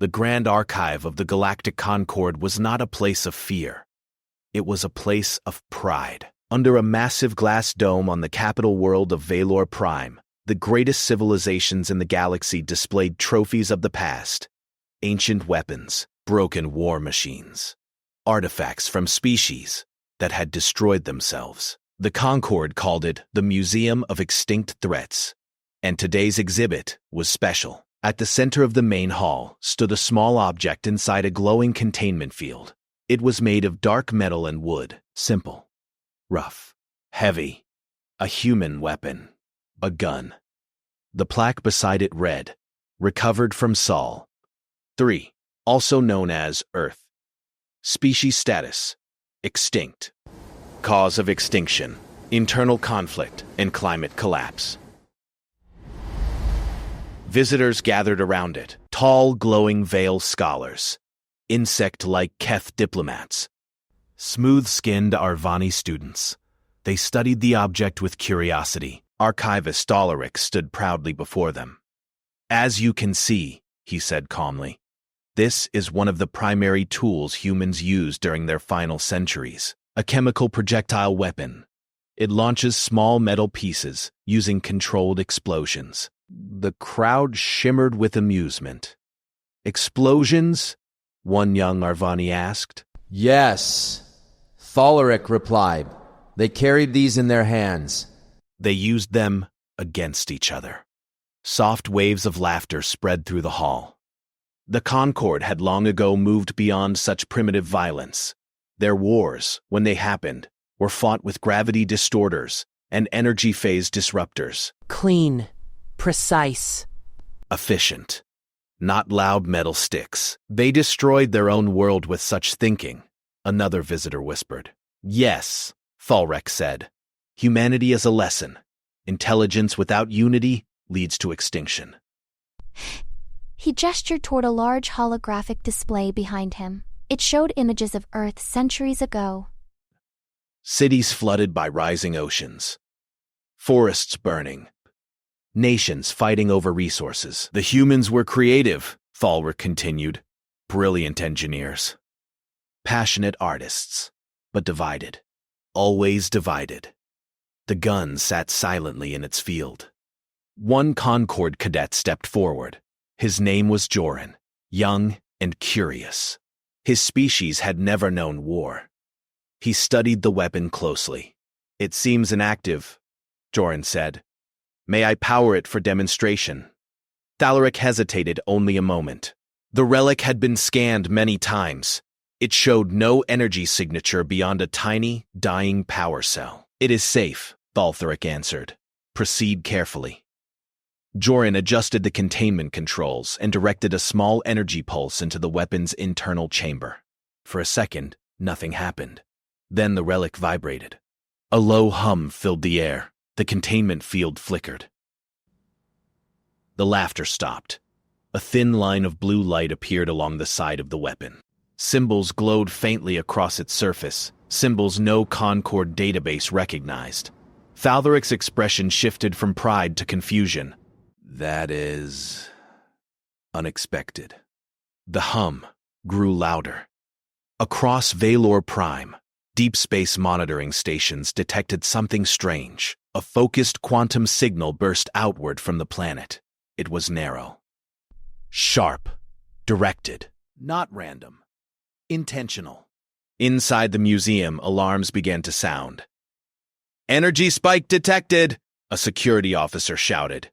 The Grand Archive of the Galactic Concord was not a place of fear. It was a place of pride. Under a massive glass dome on the capital world of Valor Prime, the greatest civilizations in the galaxy displayed trophies of the past. Ancient weapons, broken war machines, artifacts from species that had destroyed themselves. The Concord called it the Museum of Extinct Threats, and today's exhibit was special. At the center of the main hall stood a small object inside a glowing containment field. It was made of dark metal and wood, simple, rough, heavy, a human weapon, a gun. The plaque beside it read, "Recovered from Sol 3, also known as Earth. Species status, extinct. Cause of extinction, internal conflict and climate collapse." Visitors gathered around it, tall, glowing veil scholars, insect-like Keth diplomats, smooth-skinned Arvani students. They studied the object with curiosity. Archivist Galactic stood proudly before them. "As you can see," he said calmly, "this is one of the primary tools humans use during their final centuries, a chemical projectile weapon. It launches small metal pieces using controlled explosions." The crowd shimmered with amusement. "Explosions?" one young Arvani asked. "Yes," Thalaric replied. "They carried these in their hands." They used them against each other. Soft waves of laughter spread through the hall. The Concord had long ago moved beyond such primitive violence. Their wars, when they happened, were fought with gravity distorters and energy phase disruptors. Clean. Precise. Efficient. Not loud metal sticks. They destroyed their own world with such thinking, another visitor whispered. "Yes," Thalrek said. "Humanity is a lesson. Intelligence without unity leads to extinction." He gestured toward a large holographic display behind him. It showed images of Earth centuries ago. Cities flooded by rising oceans. Forests burning. Nations fighting over resources. "The humans were creative," Thalric continued. "Brilliant engineers. Passionate artists, but divided. Always divided." The gun sat silently in its field. One Concord cadet stepped forward. His name was Joran, young and curious. His species had never known war. He studied the weapon closely. "It seems inactive," Joran said. "May I power it for demonstration?" Thalaric hesitated only a moment. The relic had been scanned many times. It showed no energy signature beyond a tiny, dying power cell. "It is safe," Thalaric answered. "Proceed carefully." Joran adjusted the containment controls and directed a small energy pulse into the weapon's internal chamber. For a second, nothing happened. Then the relic vibrated. A low hum filled the air. The containment field flickered. The laughter stopped. A thin line of blue light appeared along the side of the weapon. Symbols glowed faintly across its surface, symbols no Concord database recognized. Thalric's expression shifted from pride to confusion. "That is unexpected." The hum grew louder. Across Valor Prime, deep space monitoring stations detected something strange. A focused quantum signal burst outward from the planet. It was narrow, sharp, directed, not random, intentional. Inside the museum, alarms began to sound. "Energy spike detected!" a security officer shouted.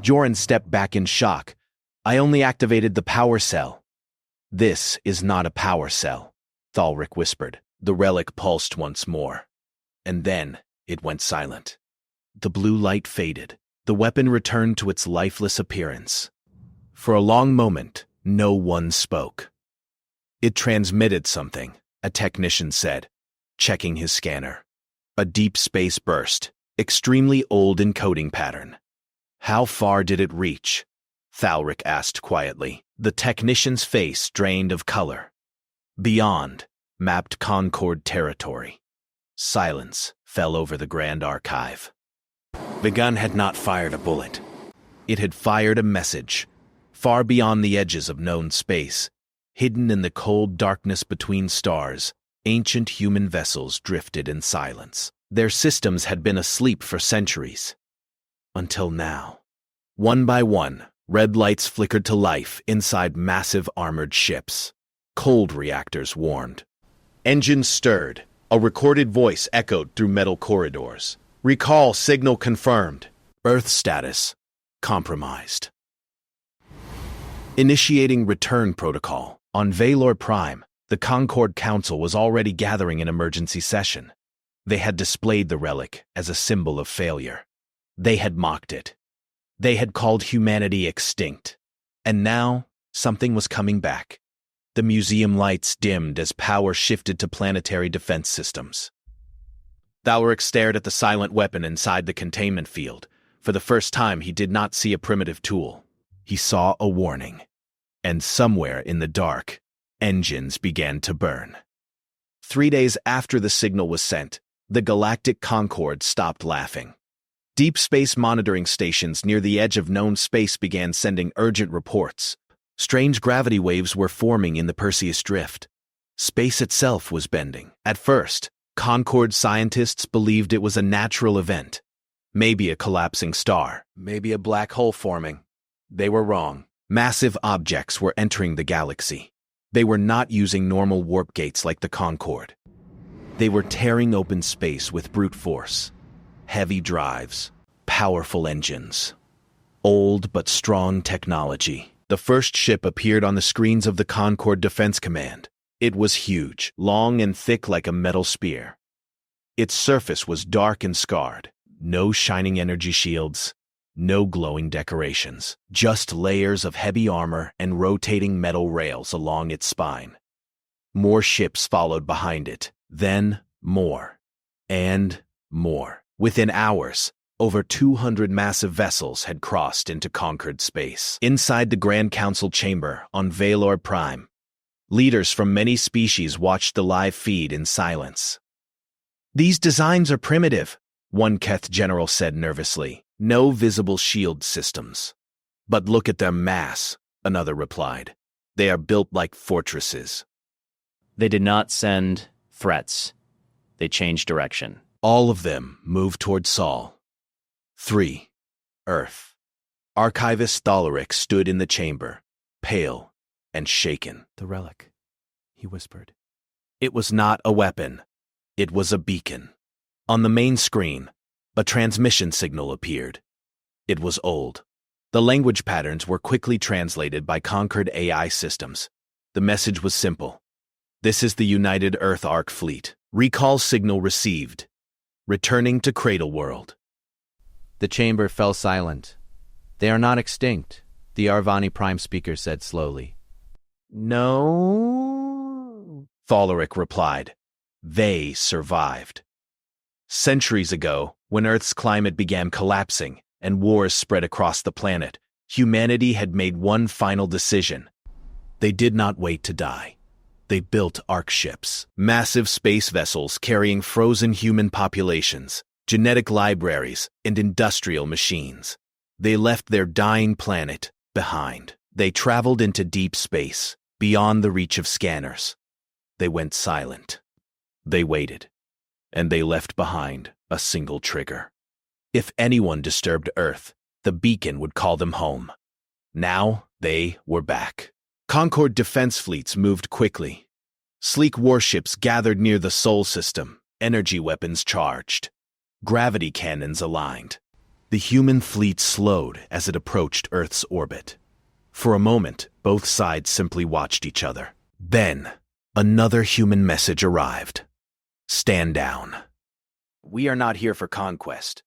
Joran stepped back in shock. "I only activated the power cell." "This is not a power cell," Thalric whispered. The relic pulsed once more. And then it went silent. The blue light faded. The weapon returned to its lifeless appearance. For a long moment, no one spoke. "It transmitted something," a technician said, checking his scanner. "A deep space burst, extremely old encoding pattern." "How far did it reach?" Thalric asked quietly. The technician's face drained of color. "Beyond," mapped Concord territory. Silence fell over the Grand Archive. The gun had not fired a bullet. It had fired a message Far beyond the edges of known space, hidden in the cold darkness between stars, ancient human vessels drifted in silence. Their systems had been asleep for centuries. Until now. One by one, red lights flickered to life inside massive armored ships. Cold reactors warmed. Engines stirred. A recorded voice echoed through metal corridors. Recall signal confirmed. Earth status compromised. Initiating return protocol. On Valor Prime, the Concord Council was already gathering an emergency session. They had displayed the relic as a symbol of failure. They had mocked it. They had called humanity extinct. And now, something was coming back. The museum lights dimmed as power shifted to planetary defense systems. Valoric stared at the silent weapon inside the containment field. For the first time, he did not see a primitive tool. He saw a warning. And somewhere in the dark, engines began to burn. 3 days after the signal was sent, the Galactic Concorde stopped laughing. Deep space monitoring stations near the edge of known space began sending urgent reports. Strange gravity waves were forming in the Perseus Drift. Space itself was bending. At first, Concorde scientists believed it was a natural event. Maybe a collapsing star, maybe a black hole forming. They were wrong. Massive objects were entering the galaxy. They were not using normal warp gates like the Concorde. They were tearing open space with brute force. Heavy drives, powerful engines. Old but strong technology. The first ship appeared on the screens of the Concorde Defense Command. It was huge, long and thick like a metal spear. Its surface was dark and scarred. No shining energy shields. No glowing decorations, just layers of heavy armor and rotating metal rails along its spine. More ships followed behind it, then more, and more. Within hours, over 200 massive vessels had crossed into conquered space. Inside the Grand Council chamber on Valor Prime, leaders from many species watched the live feed in silence. "These designs are primitive," one Keth general said nervously. "No visible shield systems." "But look at their mass," another replied. "They are built like fortresses." They did not send threats. They changed direction. All of them moved toward Sol. 3. Earth. Archivist Thalaric stood in the chamber, pale and shaken. "The relic," he whispered. It was not a weapon. It was a beacon. On the main screen, a transmission signal appeared. It was old. The language patterns were quickly translated by conquered AI systems. The message was simple. "This is the United Earth Ark Fleet. Recall signal received. Returning to Cradle World." The chamber fell silent. "They are not extinct," the Arvani Prime speaker said slowly. "No," Thalaric replied. "They survived. Centuries ago, when Earth's climate began collapsing and wars spread across the planet, humanity had made one final decision. They did not wait to die. They built Ark ships, massive space vessels carrying frozen human populations, genetic libraries, and industrial machines. They left their dying planet behind. They traveled into deep space, beyond the reach of scanners. They went silent. They waited. And they left behind a single trigger. If anyone disturbed Earth, the beacon would call them home. Now they were back. Concorde defense fleets moved quickly. Sleek warships gathered near the Sol system, energy weapons charged. Gravity cannons aligned. The human fleet slowed as it approached Earth's orbit. For a moment, both sides simply watched each other. Then, another human message arrived. "Stand down. We are not here for conquest.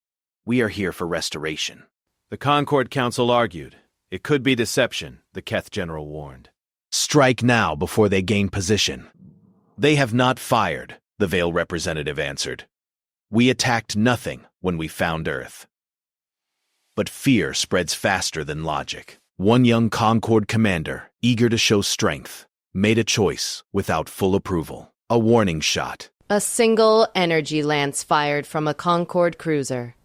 We are here for restoration." The Concorde Council argued. "It could be deception," the Keth general warned. "Strike now before they gain position." "They have not fired," the Vale representative answered. "We attacked nothing when we found Earth." But fear spreads faster than logic. One young Concorde commander, eager to show strength, made a choice without full approval. A warning shot. A single energy lance fired from a Concorde cruiser.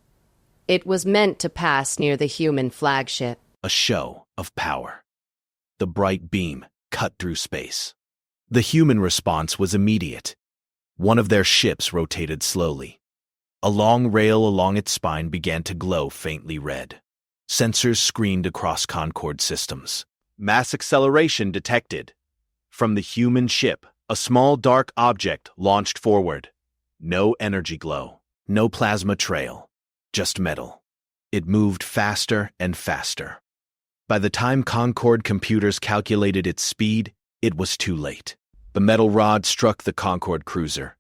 It was meant to pass near the human flagship. A show of power. The bright beam cut through space. The human response was immediate. One of their ships rotated slowly. A long rail along its spine began to glow faintly red. Sensors screened across Concorde systems. Mass acceleration detected. From the human ship, a small dark object launched forward. No energy glow. No plasma trail. Just metal. It moved faster and faster. By the time Concorde computers calculated its speed, it was too late. The metal rod struck the Concorde cruiser.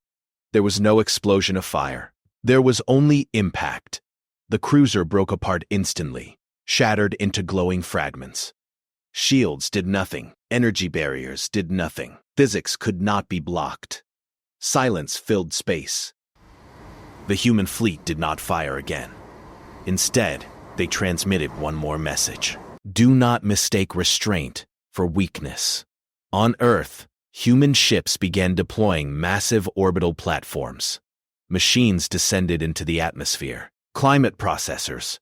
There was no explosion of fire. There was only impact. The cruiser broke apart instantly, shattered into glowing fragments. Shields did nothing. Energy barriers did nothing. Physics could not be blocked. Silence filled space. The human fleet did not fire again. Instead, they transmitted one more message. Do not mistake restraint for weakness. On Earth, human ships began deploying massive orbital platforms. Machines descended into the atmosphere. Climate processors,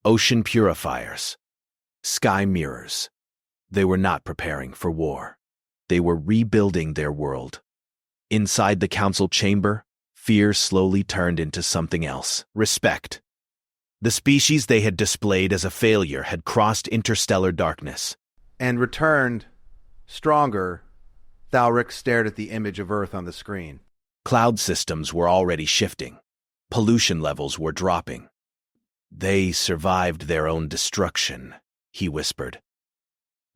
ocean purifiers, sky mirrors. They were not preparing for war. They were rebuilding their world. Inside the council chamber, fear slowly turned into something else: respect. The species they had displayed as a failure had crossed interstellar darkness. And returned, stronger. Thalric stared at the image of Earth on the screen. Cloud systems were already shifting. Pollution levels were dropping. They survived their own destruction, he whispered.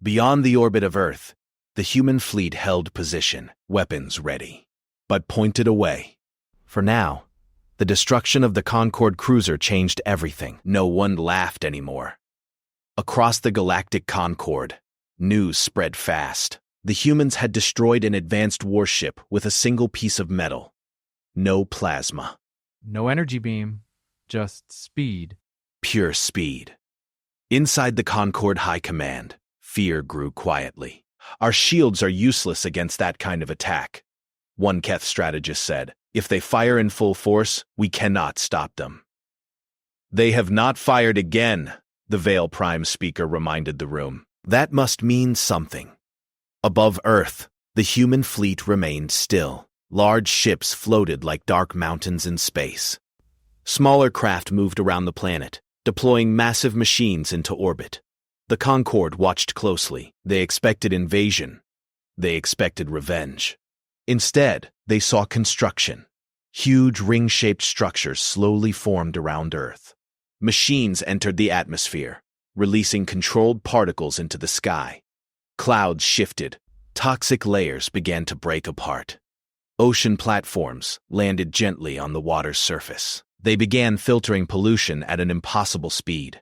Beyond the orbit of Earth, the human fleet held position, weapons ready, but pointed away. For now, the destruction of the Concorde cruiser changed everything. No one laughed anymore. Across the galactic Concorde, news spread fast. The humans had destroyed an advanced warship with a single piece of metal. No plasma. No energy beam, just speed. Pure speed. Inside the Concorde High Command, fear grew quietly. Our shields are useless against that kind of attack, one Keth strategist said. If they fire in full force, we cannot stop them. They have not fired again, the Veil Prime speaker reminded the room. That must mean something. Above Earth, the human fleet remained still. Large ships floated like dark mountains in space. Smaller craft moved around the planet, deploying massive machines into orbit. The Concorde watched closely. They expected invasion. They expected revenge. Instead, they saw construction. Huge ring-shaped structures slowly formed around Earth. Machines entered the atmosphere, releasing controlled particles into the sky. Clouds shifted. Toxic layers began to break apart. Ocean platforms landed gently on the water's surface. They began filtering pollution at an impossible speed.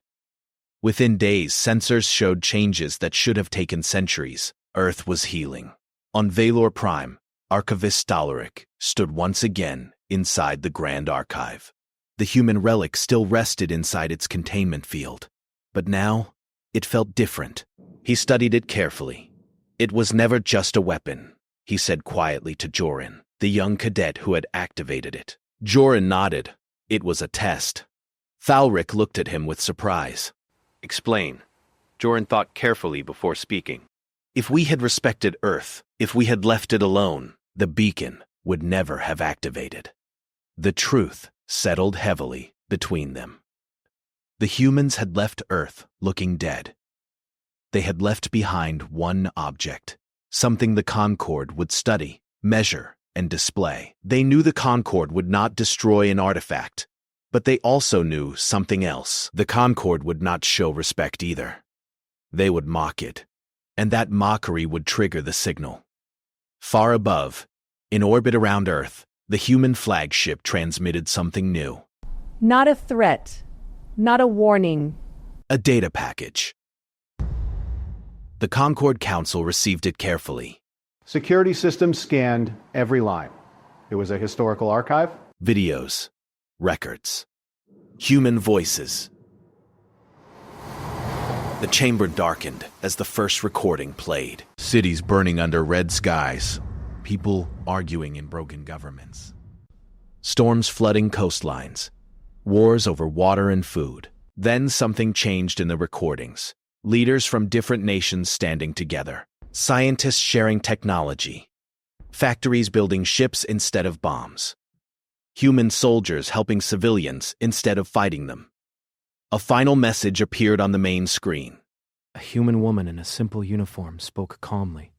Within days, sensors showed changes that should have taken centuries. Earth was healing. On Valor Prime, Archivist Thalric stood once again inside the Grand Archive. The human relic still rested inside its containment field. But now, it felt different. He studied it carefully. It was never just a weapon, he said quietly to Joran, the young cadet who had activated it. Joran nodded. It was a test. Thalric looked at him with surprise. Explain. Joran thought carefully before speaking. If we had respected Earth, if we had left it alone, the beacon would never have activated. The truth settled heavily between them. The humans had left Earth looking dead. They had left behind one object, something the Concorde would study, measure, and display. They knew the Concorde would not destroy an artifact, but they also knew something else. The Concorde would not show respect either. They would mock it, and that mockery would trigger the signal. Far above, in orbit around Earth, the human flagship transmitted something new. Not a threat, not a warning. A data package. The Concorde Council received it carefully. Security systems scanned every line. It was a historical archive. Videos, records, human voices. The chamber darkened as the first recording played. Cities burning under red skies. People arguing in broken governments. Storms flooding coastlines. Wars over water and food. Then something changed in the recordings. Leaders from different nations standing together. Scientists sharing technology. Factories building ships instead of bombs. Human soldiers helping civilians instead of fighting them. A final message appeared on the main screen. A human woman in a simple uniform spoke calmly.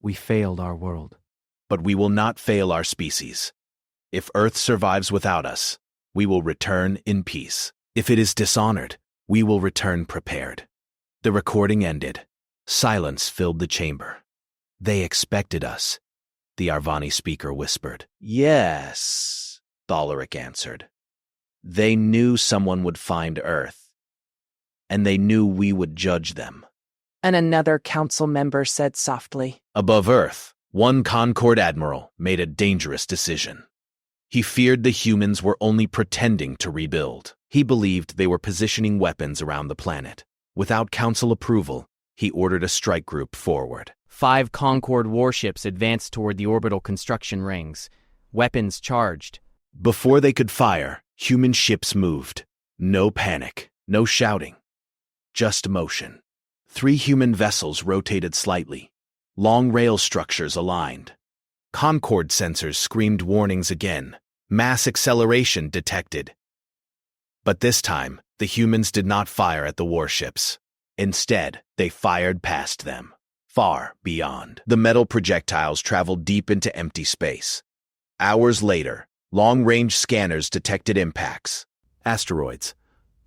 We failed our world. But we will not fail our species. If Earth survives without us, we will return in peace. If it is dishonored, we will return prepared. The recording ended. Silence filled the chamber. They expected us, the Arvani speaker whispered. Yes, Thalaric answered. They knew someone would find Earth, and they knew we would judge them. And another council member said softly, Above Earth, one Concord admiral made a dangerous decision. He feared the humans were only pretending to rebuild. He believed they were positioning weapons around the planet. Without council approval, he ordered a strike group forward. 5 Concord warships advanced toward the orbital construction rings, weapons charged. Before they could fire, human ships moved. No panic, no shouting, just motion. 3 human vessels rotated slightly. Long rail structures aligned. Concord sensors screamed warnings again. Mass acceleration detected. But this time, the humans did not fire at the warships. Instead, they fired past them, far beyond. The metal projectiles traveled deep into empty space. Hours later, long-range scanners detected impacts. Asteroids.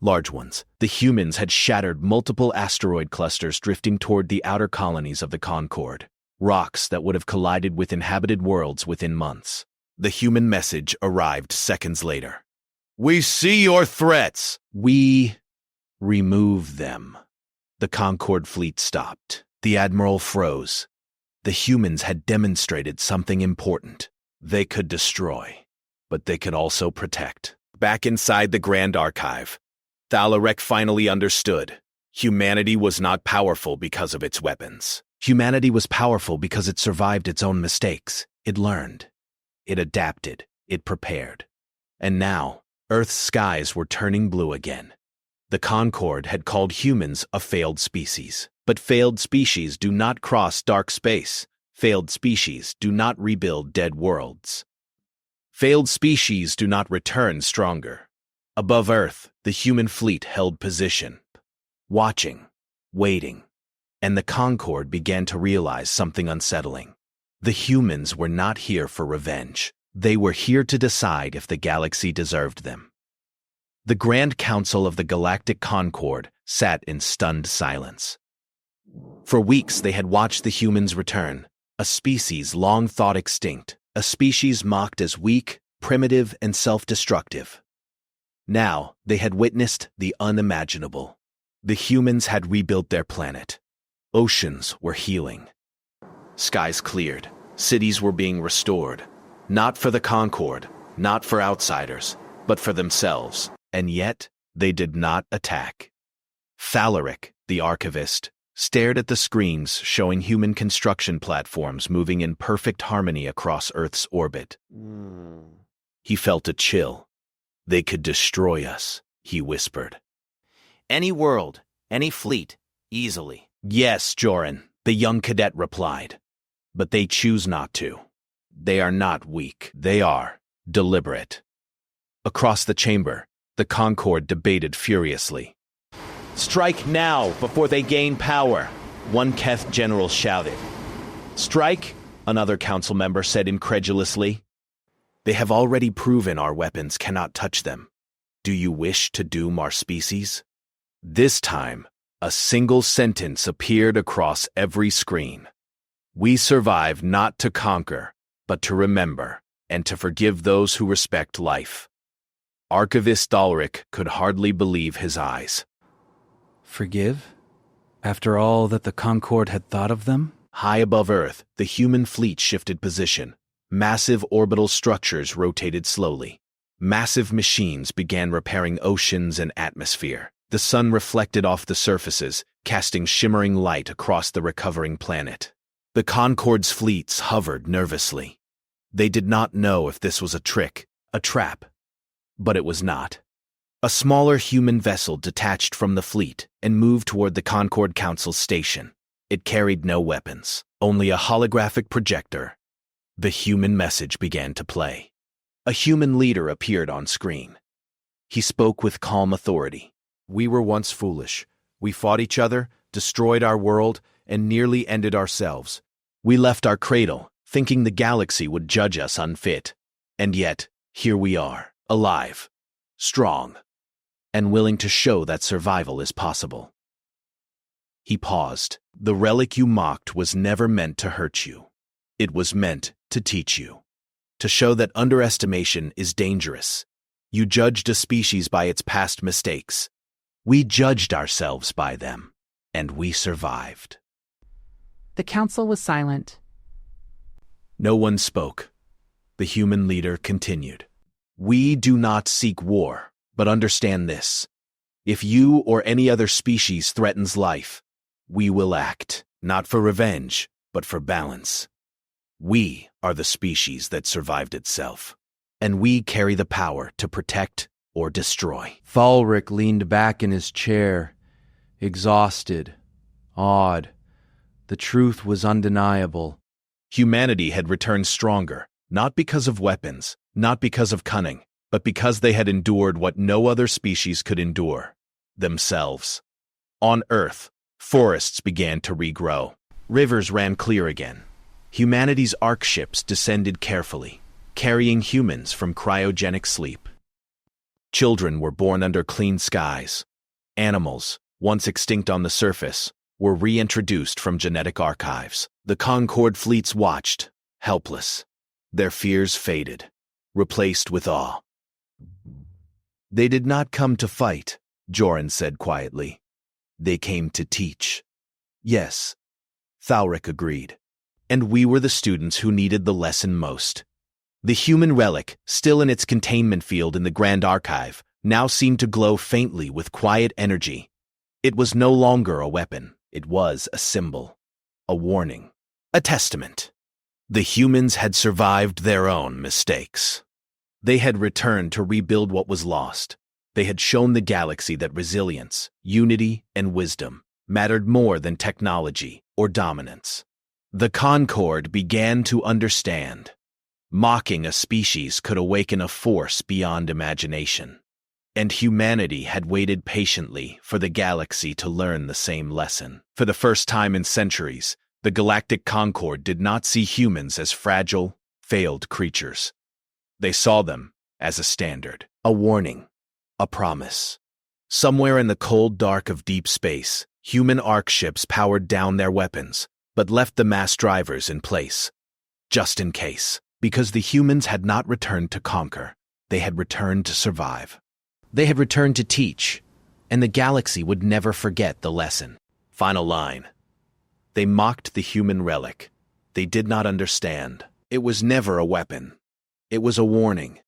Large ones. The humans had shattered multiple asteroid clusters drifting toward the outer colonies of the Concord. Rocks that would have collided with inhabited worlds within months. The human message arrived seconds later. We see your threats. We remove them. The Concord fleet stopped. The admiral froze. The humans had demonstrated something important. They could destroy, but they could also protect. Back inside the Grand Archive, Thalaric finally understood. Humanity was not powerful because of its weapons. Humanity was powerful because it survived its own mistakes. It learned. It adapted. It prepared. And now, Earth's skies were turning blue again. The Concord had called humans a failed species. But failed species do not cross dark space. Failed species do not rebuild dead worlds. Failed species do not return stronger. Above Earth, the human fleet held position, watching, waiting, and the Concord began to realize something unsettling. The humans were not here for revenge. They were here to decide if the galaxy deserved them. The Grand Council of the Galactic Concord sat in stunned silence. For weeks they had watched the humans return, a species long thought extinct, a species mocked as weak, primitive, and self-destructive. Now they had witnessed the unimaginable. The humans had rebuilt their planet. Oceans were healing. Skies cleared. Cities were being restored. Not for the Concord, not for outsiders, but for themselves. And yet, they did not attack. Thalaric, the archivist, stared at the screens showing human construction platforms moving in perfect harmony across Earth's orbit. He felt a chill. They could destroy us, he whispered. Any world, any fleet, easily. Yes, Joran, the young cadet replied. But they choose not to. They are not weak. They are deliberate. Across the chamber, the Concord debated furiously. Strike now before they gain power, one Keth general shouted. Strike, another council member said incredulously. They have already proven our weapons cannot touch them. Do you wish to doom our species? This time, a single sentence appeared across every screen. We survive not to conquer, but to remember, and to forgive those who respect life. Archivist Thalaric could hardly believe his eyes. Forgive? After all that the Concord had thought of them? High above Earth, the human fleet shifted position. Massive orbital structures rotated slowly. Massive machines began repairing oceans and atmosphere. The sun reflected off the surfaces, casting shimmering light across the recovering planet. The Concord's fleets hovered nervously. They did not know if this was a trick, a trap. But it was not. A smaller human vessel detached from the fleet and moved toward the Concord Council's station. It carried no weapons, only a holographic projector. The human message began to play. A human leader appeared on screen. He spoke with calm authority. We were once foolish. We fought each other, destroyed our world, and nearly ended ourselves. We left our cradle, thinking the galaxy would judge us unfit. And yet, here we are, alive, strong, and willing to show that survival is possible. He paused. The relic you mocked was never meant to hurt you. It was meant to teach you, to show that underestimation is dangerous. You judged a species by its past mistakes. We judged ourselves by them, and we survived. The council was silent. No one spoke. The human leader continued. We do not seek war, but understand this. If you or any other species threatens life, we will act, not for revenge, but for balance. We are the species that survived itself, and we carry the power to protect or destroy. Thalric leaned back in his chair, exhausted, awed. The truth was undeniable. Humanity had returned stronger, not because of weapons, not because of cunning, but because they had endured what no other species could endure, themselves. On Earth, forests began to regrow. Rivers ran clear again. Humanity's ark ships descended carefully, carrying humans from cryogenic sleep. Children were born under clean skies. Animals, once extinct on the surface, were reintroduced from genetic archives. The Concord fleets watched, helpless. Their fears faded, replaced with awe. They did not come to fight, Joran said quietly. They came to teach. Yes, Thalric agreed. And we were the students who needed the lesson most. The human relic, still in its containment field in the Grand Archive, now seemed to glow faintly with quiet energy. It was no longer a weapon. It was a symbol, a warning, a testament. The humans had survived their own mistakes. They had returned to rebuild what was lost. They had shown the galaxy that resilience, unity, and wisdom mattered more than technology or dominance. The Concord began to understand. Mocking a species could awaken a force beyond imagination. And humanity had waited patiently for the galaxy to learn the same lesson. For the first time in centuries, the Galactic Concord did not see humans as fragile, failed creatures. They saw them as a standard, a warning, a promise. Somewhere in the cold dark of deep space, human ark ships powered down their weapons, but left the mass drivers in place. Just in case, because the humans had not returned to conquer, they had returned to survive. They had returned to teach, and the galaxy would never forget the lesson. Final line. They mocked the human relic. They did not understand. It was never a weapon. It was a warning,